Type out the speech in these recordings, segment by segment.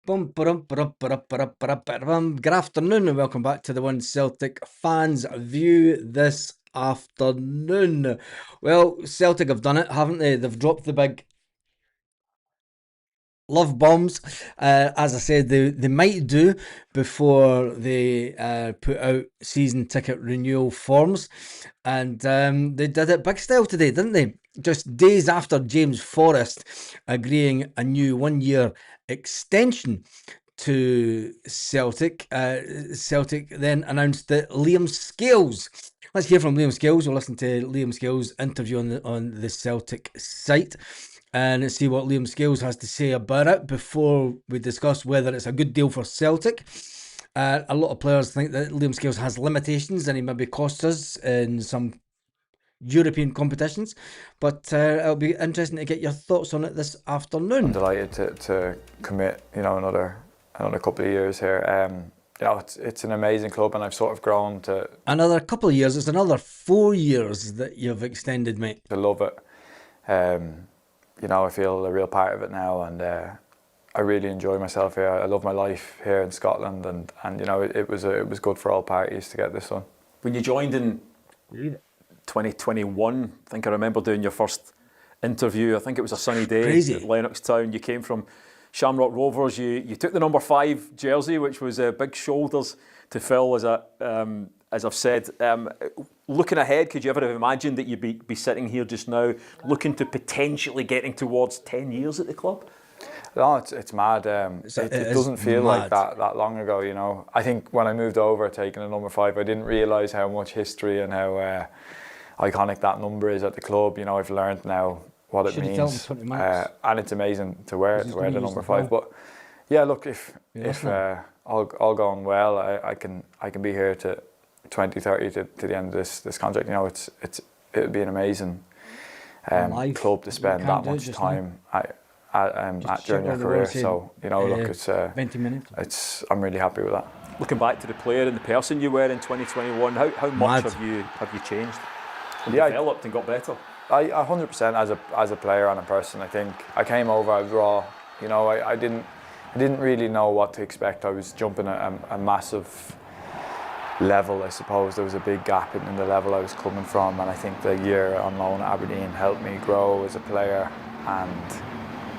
Good afternoon and welcome back to the One Celtic Fans View this afternoon. Well, Celtic have done it, haven't they? They've dropped the big love bombs. As I said, they might do before they put out season ticket renewal forms. And they did it big style today, didn't they? Just days after James Forrest agreeing a new 1-year extension to Celtic, Celtic then announced that Liam Scales. Let's hear from Liam Scales. We'll listen to Liam Scales' interview on the Celtic site and see what Liam Scales has to say about it before we discuss whether it's a good deal for Celtic. A lot of players think that Liam Scales has limitations and he maybe costs us in some European competitions, but it'll be interesting to get your thoughts on it this afternoon. I'm delighted to commit, another couple of years here. It's an amazing club, and I've sort of grown to another couple of years. It's another 4 years that you've extended, mate. To love it. I feel a real part of it now, and I really enjoy myself here. I love my life here in Scotland, and it was good for all parties to get this done. When you joined in 2021, I think I remember doing your first interview. I think it was a sunny day Crazy. At Lennoxtown. You came from Shamrock Rovers. You took the number 5 jersey, which was big shoulders to fill, as I've said. Looking ahead, could you ever have imagined that you'd be sitting here just now, looking to potentially getting towards 10 years at the club? No, it's mad. It doesn't feel like that long ago, I think when I moved over, taking a number 5, I didn't realise how much history and how iconic that number is at the club. I've learned now what it means, and it's amazing to wear the number 5. But yeah, look, if all going well, I can be here to 2030 to the end of this contract. It'd be an amazing club to spend that much time at during your career. So look, it's 20 minutes. I'm really happy with that. Looking back to the player and the person you were in 2021, how much have you changed and developed and got better? I 100% as a player and a person. I think I came over, I was raw. I didn't really know what to expect. I was jumping a massive level, I suppose. There was a big gap in the level I was coming from, and I think the year on loan at Aberdeen helped me grow as a player. And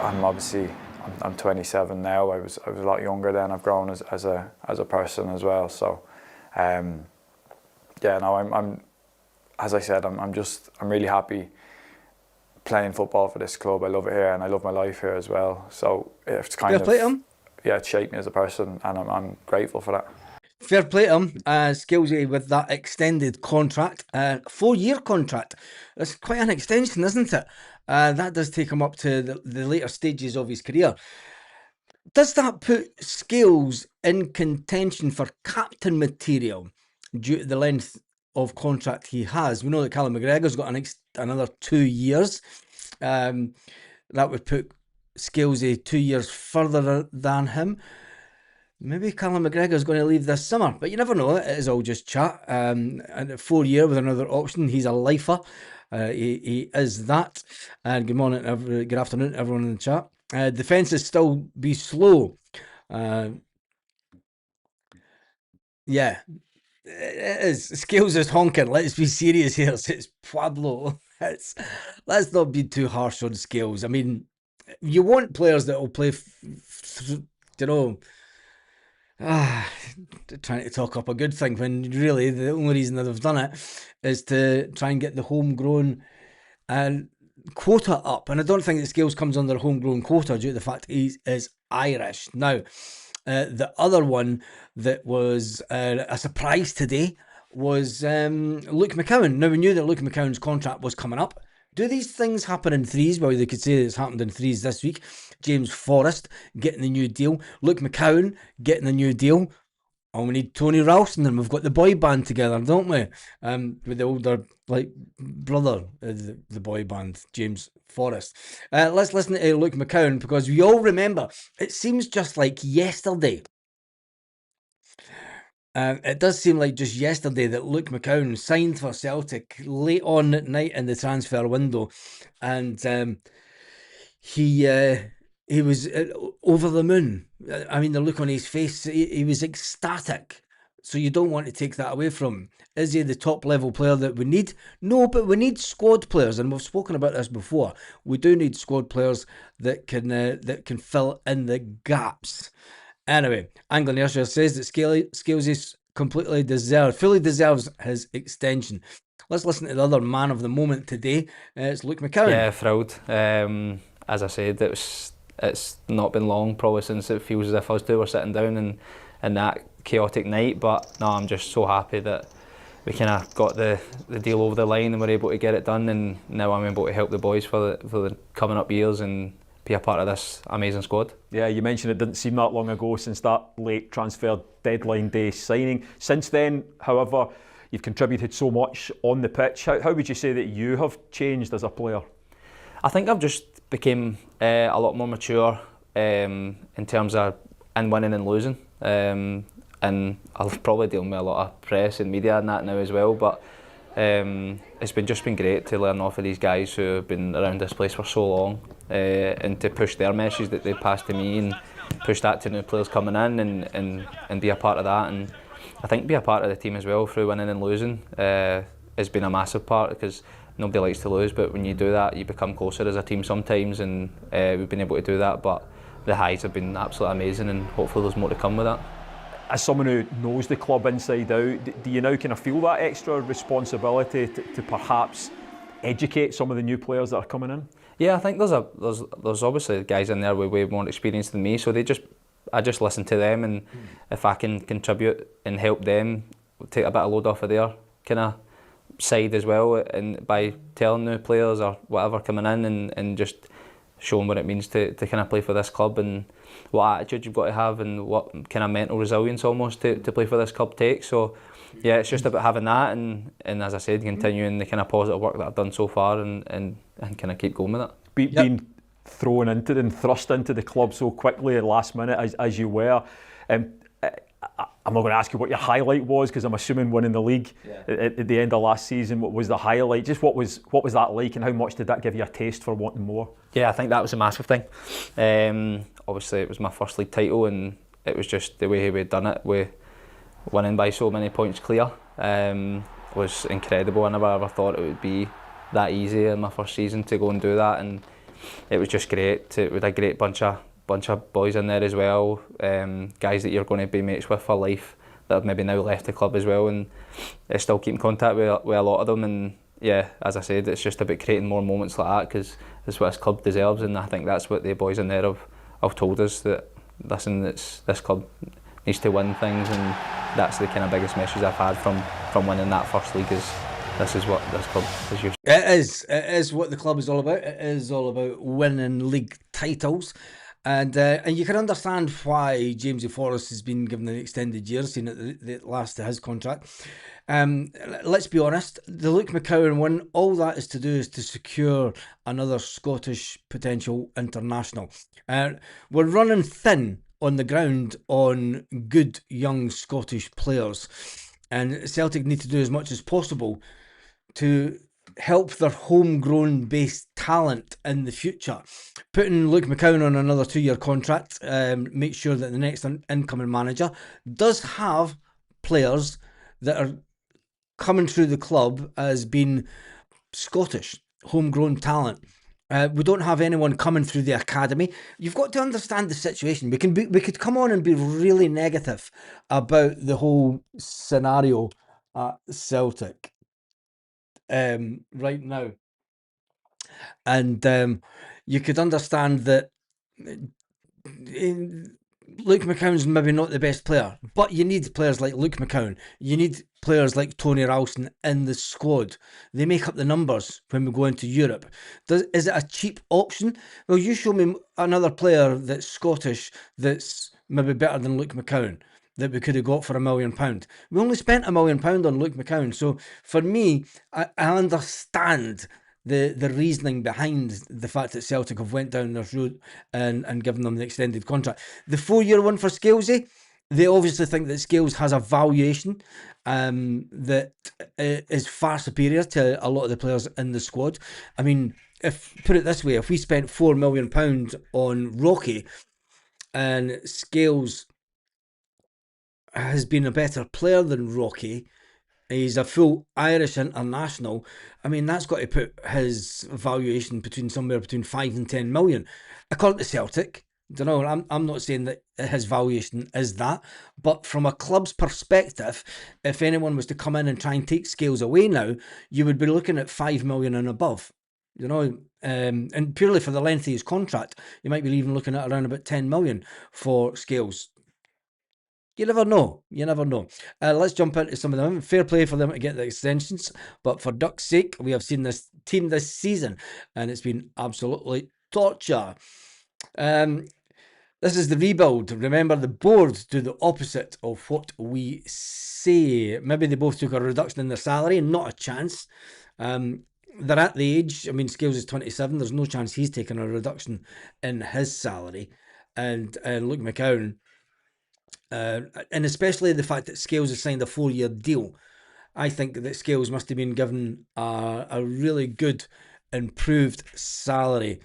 I'm 27 now. I was a lot younger then. I've grown as a person as well. So I'm as I said, I'm really happy playing football for this club. I love it here, and I love my life here as well. So it's kind of it shaped me as a person, and I'm grateful for that. Fair play to him, Skillsy, with that extended contract, 4-year contract. That's quite an extension, isn't it? That does take him up to the later stages of his career. Does that put Scales in contention for captain material due to the length of contract he has? We know that Callum McGregor's got another 2 years. That would put Scalesy 2 years further than him. Maybe Callum McGregor's going to leave this summer, but you never know. It is all just chat. And 4 year with another option. He's a lifer. He is that. And good morning, good afternoon, everyone in the chat. Defences still be slow. Yeah. It is. Scales is honking. Let's be serious here. It's Pablo. Let's not be too harsh on Scales. I mean, you want players that will play, trying to talk up a good thing when really the only reason that they've done it is to try and get the homegrown quota up. And I don't think that Scales comes under homegrown quota due to the fact he is Irish. Now, the other one that was a surprise today was Luke McCowan. Now, we knew that Luke McCowan's contract was coming up. Do these things happen in threes? Well, they could say it's happened in threes this week. James Forrest getting the new deal. Luke McCowan getting the new deal. Oh, we need Tony Ralston, and we've got the boy band together, don't we? With the older brother of the boy band, James Forrest. Let's listen to Luke McCowan, because we all remember, it seems just like yesterday. It does seem like just yesterday that Luke McCowan signed for Celtic late on at night in the transfer window, and he he was over the moon. I mean, the look on his face, he was ecstatic. So you don't want to take that away from him. Is he the top level player that we need? No, but we need squad players, and we've spoken about this before. We do need squad players that can fill in the gaps. Anyway, Angling Ayrshire says that Scalesy fully deserves his extension. Let's listen to the other man of the moment today. It's Luke McCowan. Yeah, thrilled. As I said, it's not been long probably since it feels as if us two were sitting down in that chaotic night, but no, I'm just so happy that we kind of got the deal over the line and were able to get it done, and now I'm able to help the boys for the coming up years and be a part of this amazing squad. Yeah, you mentioned it didn't seem that long ago since that late transfer deadline day signing. Since then, however, you've contributed so much on the pitch. How would you say that you have changed as a player? I think I've just become a lot more mature in terms of winning and losing. And I'll probably deal with a lot of press and media and that now as well, but it's just been great to learn off of these guys who have been around this place for so long, and to push their message that they passed to me and push that to new players coming in and be a part of that. And I think be a part of the team as well through winning and losing has been a massive part, because nobody likes to lose, but when you do that you become closer as a team sometimes, and we've been able to do that. But the highs have been absolutely amazing, and hopefully there's more to come with that. As someone who knows the club inside out, do you now kind of feel that extra responsibility to perhaps educate some of the new players that are coming in? Yeah, I think there's obviously guys in there with way more experience than me, so I just listen to them, and if I can contribute and help them take a bit of load off of their kind of side as well, and by telling new players or whatever coming in and just showing what it means to kind of play for this club, and what attitude you've got to have, and what kind of mental resilience almost to play for this club takes. So yeah, it's just about having that, and as I said, continuing the kind of positive work that I've done so far, and kind of keep going with it. Being thrown into and thrust into the club so quickly at last minute as you were, I'm not going to ask you what your highlight was, because I'm assuming winning the league at the end of last season. What was the highlight? Just what was that like, and how much did that give you a taste for wanting more? Yeah, I think that was a massive thing. Obviously it was my first league title, and it was just the way we'd done it, with winning by so many points clear, was incredible. I never ever thought it would be that easy in my first season to go and do that, and it was just great. We had a great bunch of boys in there as well, guys that you're going to be mates with for life, that have maybe now left the club as well, and I still keep in contact with a lot of them. And yeah, as I said, it's just about creating more moments like that, because it's what this club deserves, and I think that's what the boys in there have told us, that listen, this club needs to win things, and that's the kind of biggest message I've had from winning that first league, is this is what this club is used to. It is what the club is all about. It is all about winning league titles. And you can understand why Jamesy Forrest has been given an extended year, seeing at the last of his contract. Let's be honest, the Luke McCowan one, all that is to do is to secure another Scottish potential international. We're running thin on the ground on good young Scottish players, and Celtic need to do as much as possible to help their homegrown based talent in the future. Putting Luke McCowan on another 2-year contract, make sure that the next incoming manager does have players that are coming through the club as being Scottish, homegrown talent. We don't have anyone coming through the academy. You've got to understand the situation. We could come on and be really negative about the whole scenario at Celtic right now, and you could understand that Luke McCowan's maybe not the best player, but you need players like Luke McCowan. You need players like Tony Ralston in the squad. They make up the numbers when we go into Europe. Is it a cheap option? Well, you show me another player that's Scottish that's maybe better than Luke McCowan that we could have got for £1 million. We only spent £1 million on Luke McCowan. So for me, I understand the reasoning behind the fact that Celtic have went down this route and given them the extended contract. The 4-year one for Scalesy, they obviously think that Scales has a valuation that is far superior to a lot of the players in the squad. I mean, if put it this way, if we spent £4 million on Rocky and Scales has been a better player than Rocky, he's a full Irish international, I mean, that's got to put his valuation somewhere between 5 and 10 million. According to Celtic, don't know, I'm not saying that his valuation is that, but from a club's perspective, if anyone was to come in and try and take Scales away now, you would be looking at 5 million and above. You know, and purely for the length of his contract, you might be even looking at around about 10 million for Scales. You never know. Let's jump into some of them. Fair play for them to get the extensions, but for duck's sake, we have seen this team this season, and it's been absolutely torture. This is the rebuild. Remember, the board do the opposite of what we say. Maybe they both took a reduction in their salary, not a chance. They're at the age, I mean, Scales is 27. There's no chance he's taking a reduction in his salary. And Luke McCowan, and especially the fact that Scales has signed a 4-year deal. I think that Scales must have been given a really good, improved salary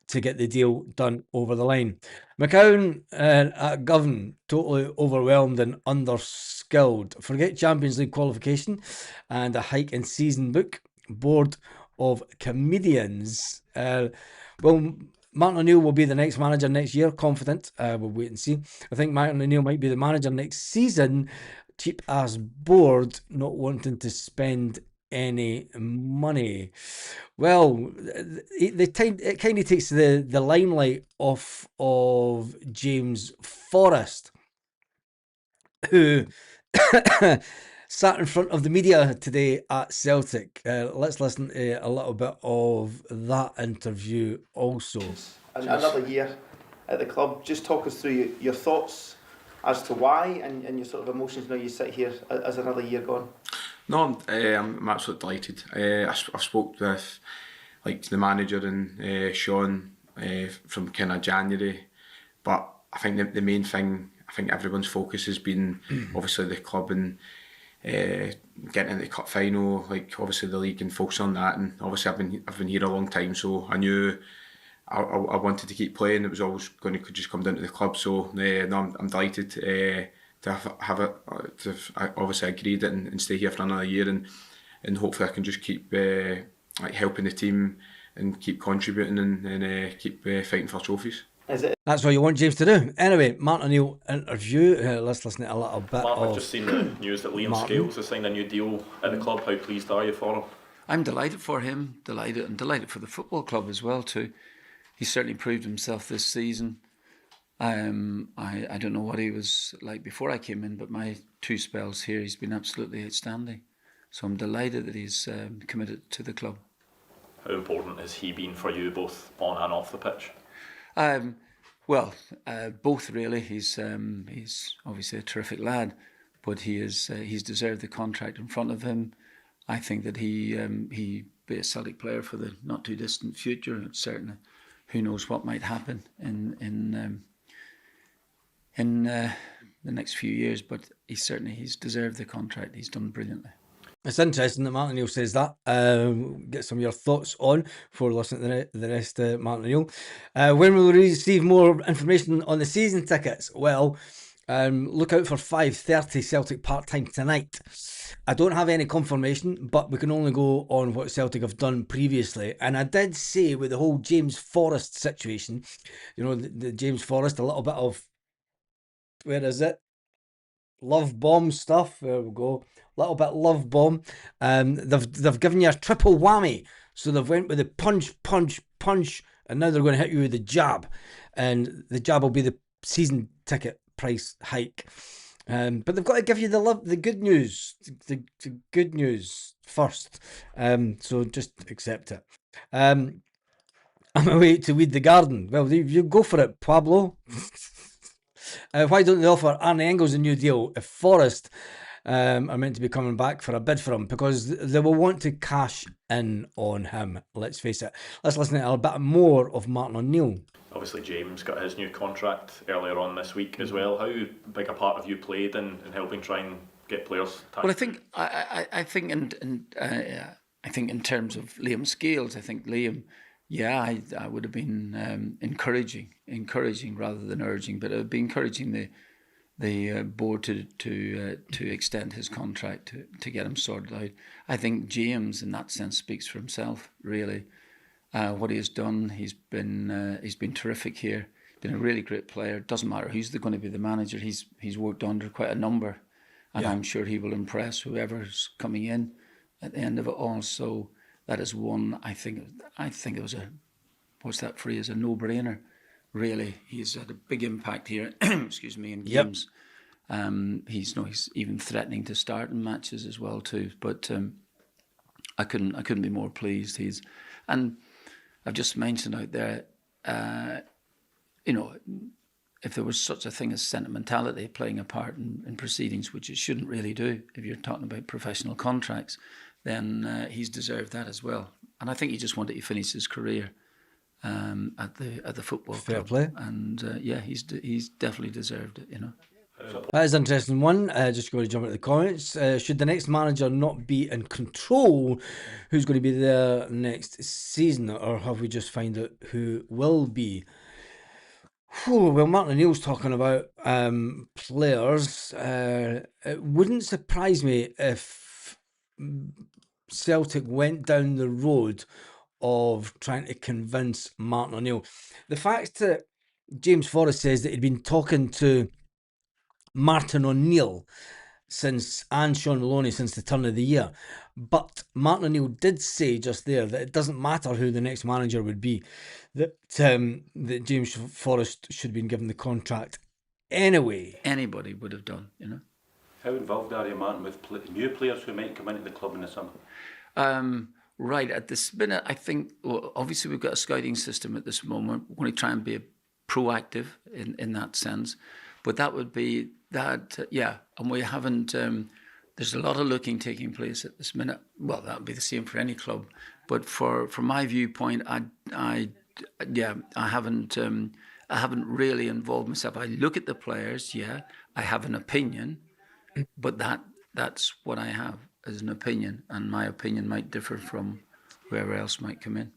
to get the deal done over the line. McCowan at Govan, totally overwhelmed and underskilled. Forget Champions League qualification and a hike in season book. Board of comedians. Well, Martin O'Neill will be the next manager next year. Confident. We'll wait and see. I think Martin O'Neill might be the manager next season. Cheap ass board, not wanting to spend any money. Well, it kind of takes the limelight off of James Forrest, who sat in front of the media today at Celtic. Let's listen to a little bit of that interview also. Another year at the club. Just talk us through your thoughts as to why and your sort of emotions now you sit here as another year gone. No, I'm absolutely delighted. I've spoke with the manager and Sean from kind of January, but I think the main thing, I think everyone's focus has been obviously the club and getting into the cup final, obviously the league, and focus on that. And obviously I've been here a long time, so I knew I wanted to keep playing. It was always going to just come down to the club. So no, I'm delighted to have it. I obviously agreed it and stay here for another year, and hopefully I can just keep helping the team and keep contributing and keep fighting for trophies. That's what you want James to do. Anyway, Martin O'Neill interview. Let's listen to a little bit. Martin, I've just seen the news that Liam Scales has signed a new deal at the club. How pleased are you for him? I'm delighted for him, and delighted for the football club as well too. He's certainly proved himself this season. I don't know what he was like before I came in, but my 2 spells here, he's been absolutely outstanding. So I'm delighted that he's committed to the club. How important has he been for you, both on and off the pitch? Both really. He's obviously a terrific lad, but he's deserved the contract in front of him. I think that he be a Celtic player for the not too distant future. Certainly, who knows what might happen in the next few years, but he's deserved the contract. He's done brilliantly. It's interesting that Martin O'Neill says that. Get some of your thoughts on before listening to the rest of Martin O'Neill. When will we receive more information on the season tickets? Well, look out for 5:30 Celtic part-time tonight. I don't have any confirmation, but we can only go on what Celtic have done previously. And I did say with the whole James Forrest situation, you know, the James Forrest, a little bit of, where is it? Love bomb stuff. There we go. Little bit love bomb. They've given you a triple whammy. So they've went with the punch, and now they're going to hit you with the jab, and the jab will be the season ticket price hike. But they've got to give you the good news, the good news first. So just accept it. I'm away to weed the garden. Well, you go for it, Pablo. Why don't they offer Arnie Engels a new deal if Forrest are meant to be coming back for a bid for him? Because they will want to cash in on him, let's face it. Let's listen to a bit more of Martin O'Neill. Obviously James got his new contract earlier on this week as well. How big a part have you played in helping try and get players tagged? Well, I think in terms of Liam Scales, I think Liam Yeah, I would have been encouraging rather than urging, but it would be encouraging the board to extend his contract to get him sorted out. I think James, in that sense, speaks for himself. Really, what he has done, he's been terrific here. Been a really great player. Doesn't matter who's going to be the manager. He's worked under quite a number, and I'm sure he will impress whoever's coming in at the end of it all. So that is one. I think it was what's that phrase? A no-brainer. Really, he's had a big impact here. Excuse me, in games. He's even threatening to start in matches as well too. But I couldn't be more pleased. And I've just mentioned out there, if there was such a thing as sentimentality playing a part in proceedings, which it shouldn't really do if you're talking about professional contracts, then he's deserved that as well. And I think he just wanted to finish his career at the football Fair club. play. And he's definitely deserved it. That is an interesting one. Just going to jump into the comments. Should the next manager not be in control, who's going to be there next season, or have we just found out who will be? Well, Martin O'Neill's talking about players. It wouldn't surprise me if Celtic went down the road of trying to convince Martin O'Neill. The fact that James Forrest says that he'd been talking to Martin O'Neill and Sean Maloney since the turn of the year. But Martin O'Neill did say just there that it doesn't matter who the next manager would be, that James Forrest should have been given the contract anyway. Anybody would have done, How involved are you, Martin, with new players who might come into the club in the summer? Right, at this minute, I think, obviously we've got a scouting system at this moment. We're going to try and be proactive in that sense. But that would be that, and we haven't, there's a lot of looking taking place at this minute. Well, that would be the same for any club. But from my viewpoint, I haven't really involved myself. I look at the players, I have an opinion, but that's what I have as an opinion, and my opinion might differ from whoever else might come in.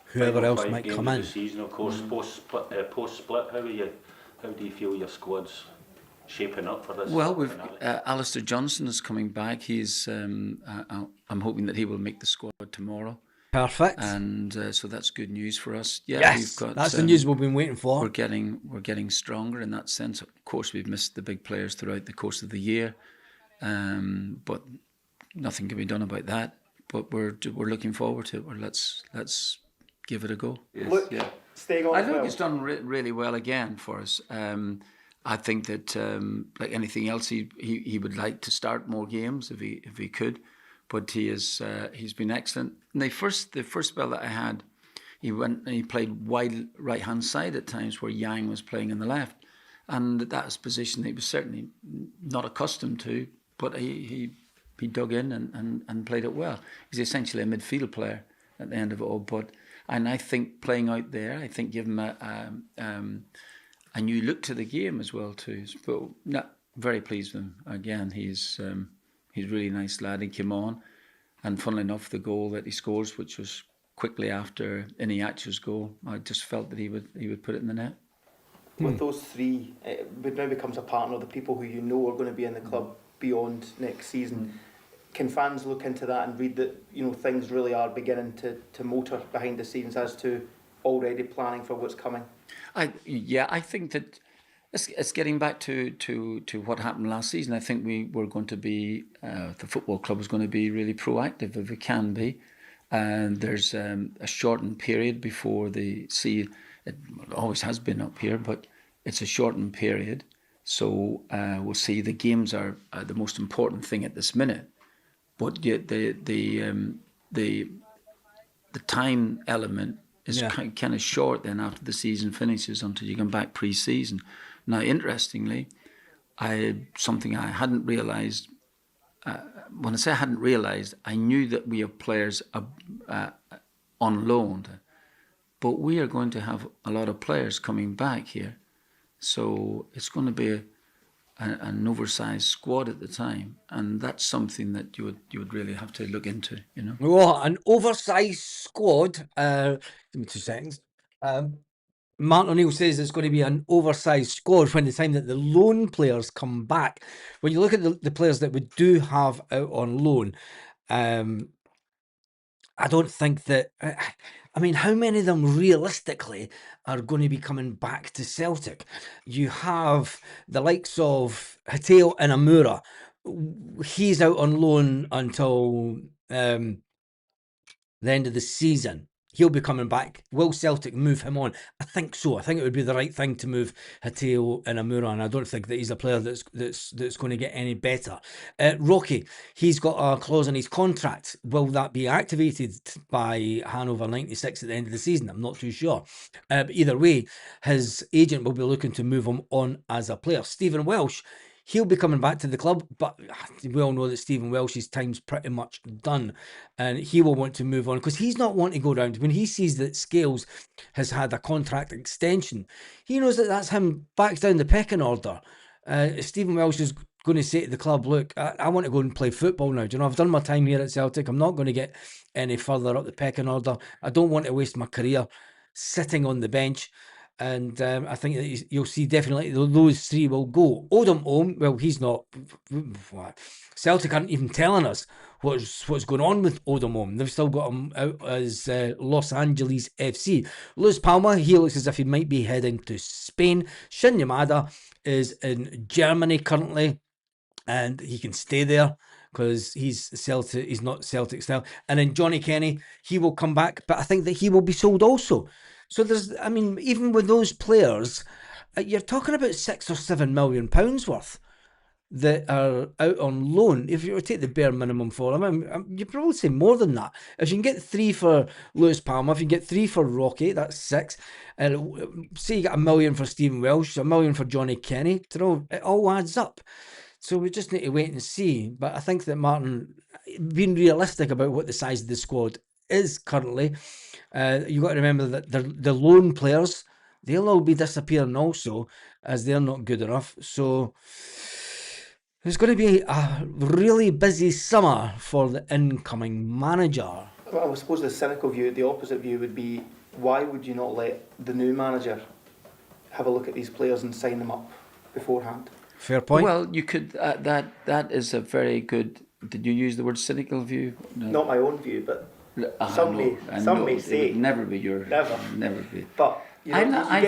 Whoever else might come in. The season, of course, post-split, how do you feel your squad's shaping up for this? Well, Alistair Johnson is coming back. He's I'm hoping that he will make the squad tomorrow. Perfect. And so that's good news for us. Yes, that's the news we've been waiting for. We're getting stronger in that sense. Of course, we've missed the big players throughout the course of the year, but nothing can be done about that. But we're looking forward to it. Let's give it a go. Yes. Staying on. I think he's done really well again for us. I think that like anything else, he would like to start more games if he could, but he's been excellent. And the first spell that I had, he went and he played wide right hand side at times where Yang was playing on the left, and that was a position that he was certainly not accustomed to, but he dug in and played it well. He's essentially a midfield player at the end of it all, and I think playing out there, I think give him a new look to the game as well too. But no, very pleased with him. Again, he's a really nice lad. He came on, and funnily enough, the goal that he scores, which was quickly after Iniacho's goal, I just felt that he would put it in the net. With those three, it now becomes a partner of the people who you know are going to be in the club beyond next season. Can fans look into that and read that things really are beginning to motor behind the scenes as to already planning for what's coming? I think that it's getting back to what happened last season. I think we were going to be the football club was going to be really proactive if it can be, and there's a shortened period before the sea. It always has been up here, but it's a shortened period. So we'll see. The games are the most important thing at this minute. But yet the time element is kind of short then after the season finishes until you come back pre-season. Now, interestingly, something I hadn't realised. When I say I hadn't realised, I knew that we have players on loan, but we are going to have a lot of players coming back here. So it's going to be an oversized squad at the time, and that's something that you would really have to look into. Well, an oversized squad. Give me 2 seconds. Martin O'Neill says it's going to be an oversized squad when the time that the loan players come back. When you look at the players that we do have out on loan, I don't think that. I mean, how many of them realistically are going to be coming back to Celtic? You have the likes of Hateo and Amura. He's out on loan until the end of the season. He'll be coming back. Will Celtic move him on? I think so. I think it would be the right thing to move Hateo and Amura, and I don't think that he's a player that's going to get any better. Rocky, he's got a clause in his contract. Will that be activated by Hanover 96 at the end of the season? I'm not too sure. But either way, his agent will be looking to move him on as a player. Stephen Welsh, he'll be coming back to the club, but we all know that Stephen Welsh's time's pretty much done, and he will want to move on because he's not wanting to go down. When he sees that Scales has had a contract extension, he knows that that's him back down the pecking order. Stephen Welsh is going to say to the club, look, I want to go and play football now. Do you know, I've done my time here at Celtic. I'm not going to get any further up the pecking order. I don't want to waste my career sitting on the bench. And I think that you'll see definitely those three will go. Odom, well, he's not. Celtic aren't even telling us what's going on with Odom. They've still got him out as Los Angeles FC. Luis Palma, he looks as if he might be heading to Spain. Shin Yamada is in Germany currently, and he can stay there because he's Celtic. He's not Celtic style. And then Johnny Kenny, he will come back, but I think that he will be sold also. So there's, I mean, even with those players, you're talking about £6 or £7 million worth that are out on loan. If you were to take the bare minimum for them, you'd probably say more than that. If you can get 3 for Lewis Palmer, if you can get 3 for Rocky, that's 6. And say you get £1 million for Stephen Welsh, £1 million for Johnny Kenny, it all adds up. So we just need to wait and see. But I think that Martin, being realistic about what the size of the squad is currently, you've got to remember that the loan players, they'll all be disappearing also, as they're not good enough. So it's going to be a really busy summer for the incoming manager. Well, I suppose the cynical view, the opposite view would be, why would you not let the new manager have a look at these players and sign them up beforehand? Fair point. Well, you could. That is a very good. Did you use the word cynical view? No. Not my own view, but some may say. It would never be your. Never be. But you know, I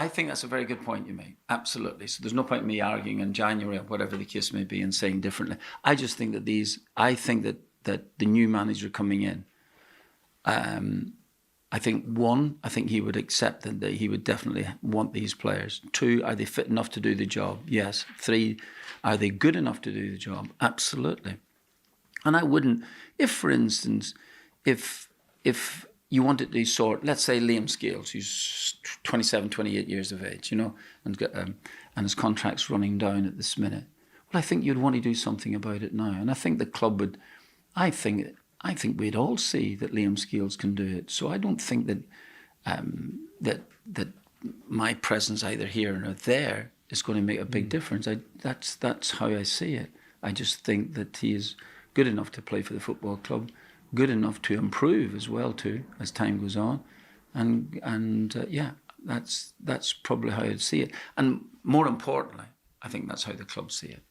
think that's a very good point you make. Absolutely. So there's no point in me arguing in January or whatever the case may be and saying differently. I just think that I think that the new manager coming in. I think he would accept that he would definitely want these players. 2, are they fit enough to do the job? Yes. 3, are they good enough to do the job? Absolutely. And I wouldn't, if for instance, if you wanted to sort, let's say Liam Scales, who's 27, 28 years of age, and his contract's running down at this minute. Well, I think you'd want to do something about it now. And I think the club would, I think we'd all see that Liam Scales can do it. So I don't think that that my presence either here or there is going to make a big difference. That's how I see it. I just think that he is good enough to play for the football club, good enough to improve as well too as time goes on, and that's probably how I'd see it. And more importantly, I think that's how the club see it.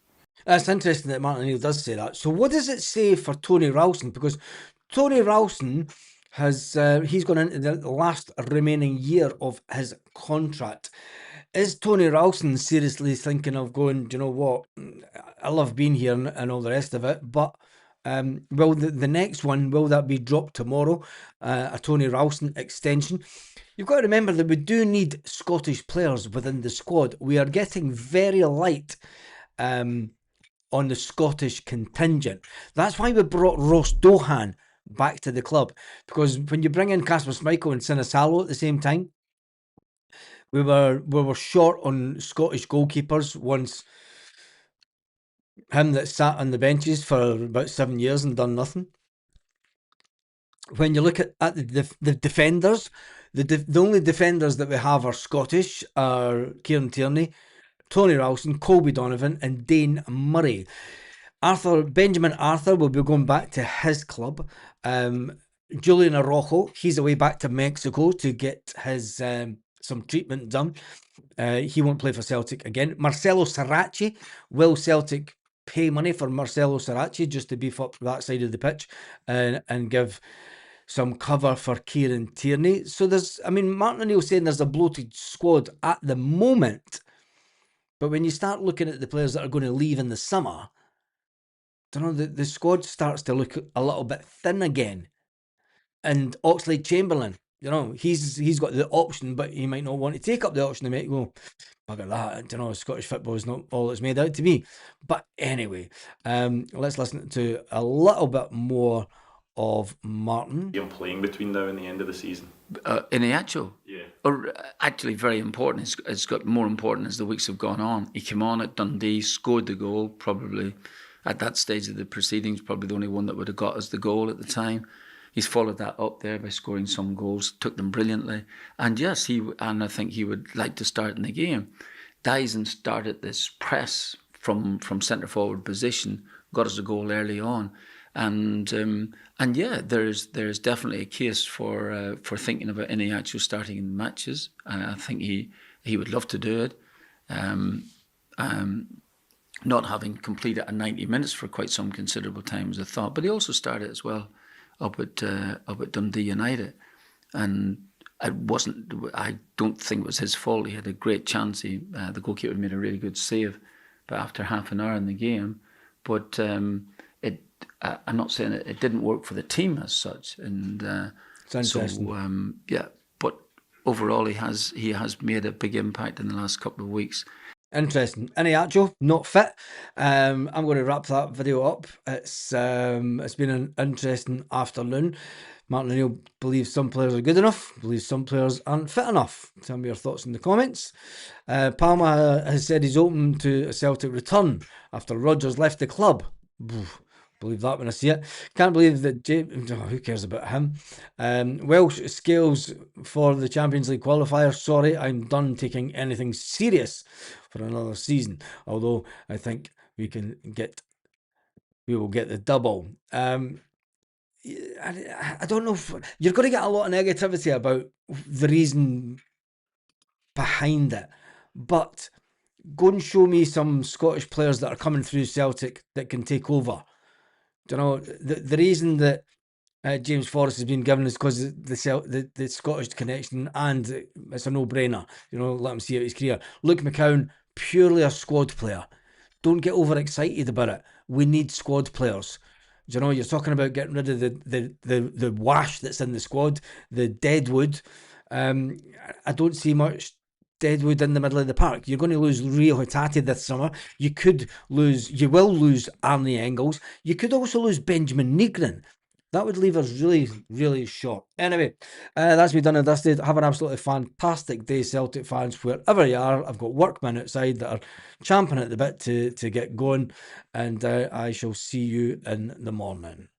That's interesting that Martin O'Neill does say that. So what does it say for Tony Ralston? Because Tony Ralston has he's gone into the last remaining year of his contract. Is Tony Ralston seriously thinking of going, do you know what, I love being here and all the rest of it, but will the next one, will that be dropped tomorrow, a Tony Ralston extension? You've got to remember that we do need Scottish players within the squad. We are getting very light on the Scottish contingent. That's why we brought Ross Dohan back to the club, because when you bring in Kasper Schmeichel and Sinisalo at the same time, we were short on Scottish goalkeepers once. Him that sat on the benches for about 7 years and done nothing. When you look at the defenders, the only defenders that we have are Scottish, are Kieran Tierney, Tony Ralston, Colby Donovan and Dane Murray. Benjamin Arthur will be going back to his club. Julian Araujo, he's away back to Mexico to get his some treatment done. He won't play for Celtic again. Marcelo Saracchi, will Celtic pay money for Marcelo Saracchi just to beef up that side of the pitch and give some cover for Kieran Tierney? So Martin O'Neill saying there's a bloated squad at the moment, but when you start looking at the players that are going to leave in the summer, the squad starts to look a little bit thin again. And Oxlade-Chamberlain, he's got the option, but he might not want to take up the option. He might go, bugger that, Scottish football is not all it's made out to be. But anyway, let's listen to a little bit more of Martin. Him playing between now and the end of the season. In the actual? Yeah. Or actually very important. It's got more important as the weeks have gone on. He came on at Dundee, scored the goal, probably at that stage of the proceedings, probably the only one that would have got us the goal at the time. He's followed that up there by scoring some goals, took them brilliantly. And yes, I think he would like to start in the game. Dyson started this press from centre forward position, got us a goal early on. And yeah, there's definitely a case for thinking about Iheanacho starting in matches. And I think he would love to do it. Not having completed a 90 minutes for quite some considerable time as I thought. But he also started as well up at Dundee United. And I don't think it was his fault. He had a great chance. The goalkeeper made a really good save, but after half an hour in the game. But I'm not saying it didn't work for the team as such. And but overall he has made a big impact in the last couple of weeks. Interesting. Iheanacho, not fit. I'm going to wrap that video up. It's been an interesting afternoon. Martin O'Neill believes some players are good enough, believes some players aren't fit enough. Tell me your thoughts in the comments. Palma has said he's open to a Celtic return after Rodgers left the club. Believe that when I see it. Can't believe that who cares about him? Welsh scales for the Champions League qualifier. Sorry, I'm done taking anything serious for another season. Although I think we will get the double. I don't know if you're going to get a lot of negativity about the reason behind it, but go and show me some Scottish players that are coming through Celtic that can take over. The reason that James Forrest has been given is because the Scottish connection, and it's a no-brainer. Let him see out his career. Luke McCown, purely a squad player. Don't get overexcited about it. We need squad players. You're talking about getting rid of the wash that's in the squad, the deadwood. I don't see much deadwood in the middle of the park. You're going to lose Rio Hatate this summer. You will lose Arnie Engels. You could also lose Benjamin Nigren. That would leave us really, really short. Anyway, that's me done and dusted. Have an absolutely fantastic day, Celtic fans, wherever you are. I've got workmen outside that are champing at the bit to get going, and I shall see you in the morning.